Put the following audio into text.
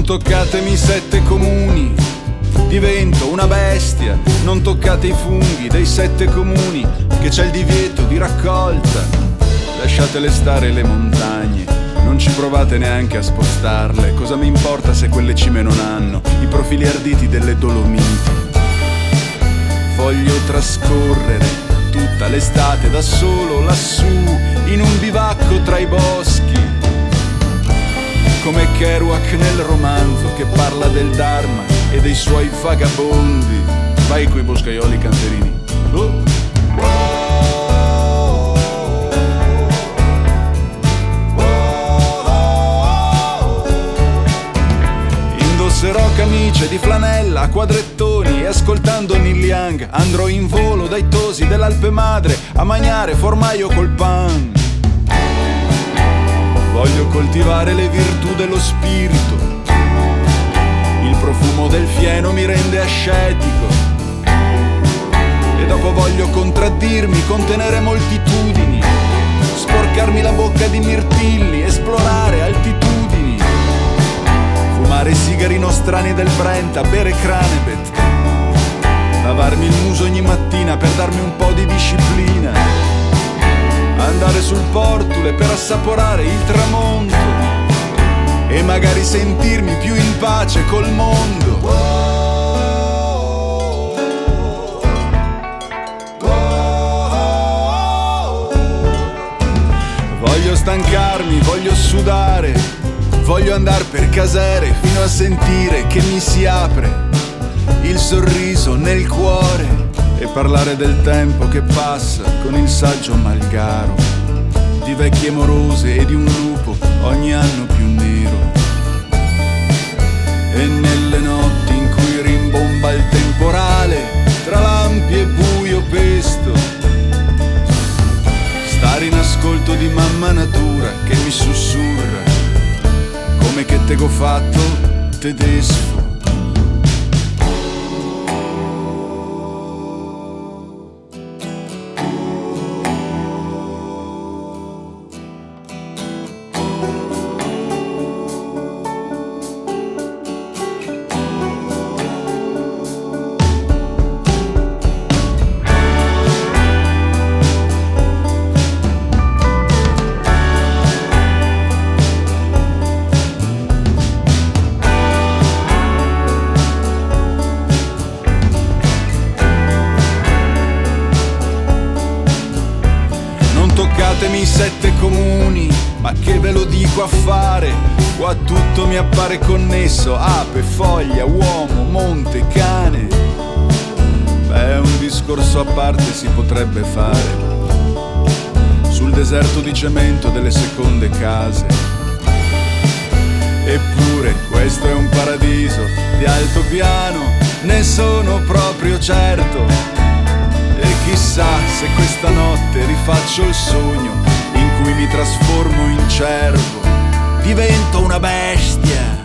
toccatemi 7 comuni, divento una bestia. Non toccate i funghi dei 7 comuni, che c'è il divieto di raccolta. Lasciatele stare le montagne, non ci provate neanche a spostarle. Cosa mi importa se quelle cime non hanno i profili arditi delle Dolomiti? Voglio trascorrere tutta l'estate da solo lassù, in un bivacco tra i boschi, come Kerouac nel romanzo che parla del Dharma e dei suoi vagabondi. Vai coi boscaioli canterini. Indosserò camicie di flanella a quadrettoni e ascoltando Neil Young andrò in volo dai tosi dell'Alpe Madre a mangiare formaio col pan. Voglio coltivare le virtù dello spirito, il profumo del fieno mi rende ascetico. E dopo voglio contraddirmi, contenere moltitudini, sporcarmi la bocca di mirtilli, esplorare altitudini, fumare sigari nostrani del Brenta, bere Cranebet, lavarmi il muso ogni mattina per darmi un po' di disciplina, andare sul portule per assaporare il tramonto e magari sentirmi più in pace col mondo. Voglio stancarmi, voglio sudare, voglio andare per casere fino a sentire che mi si apre il sorriso nel cuore e parlare del tempo che passa con il saggio malgaro, di vecchie morose e di un lupo ogni anno più nero. E nelle notti in cui rimbomba il temporale, tra lampi e buio pesto, stare in ascolto di mamma natura che mi sussurra, come che te go fatto tedesco. Toccatemi 7 comuni, ma che ve lo dico a fare? Qua tutto mi appare connesso, ape, foglia, uomo, monte, cane. Beh, un discorso a parte si potrebbe fare sul deserto di cemento delle seconde case. Eppure questo è un paradiso di altopiano, ne sono proprio certo. E chissà se questa notte rifaccio il sogno in cui mi trasformo in cervo, divento una bestia.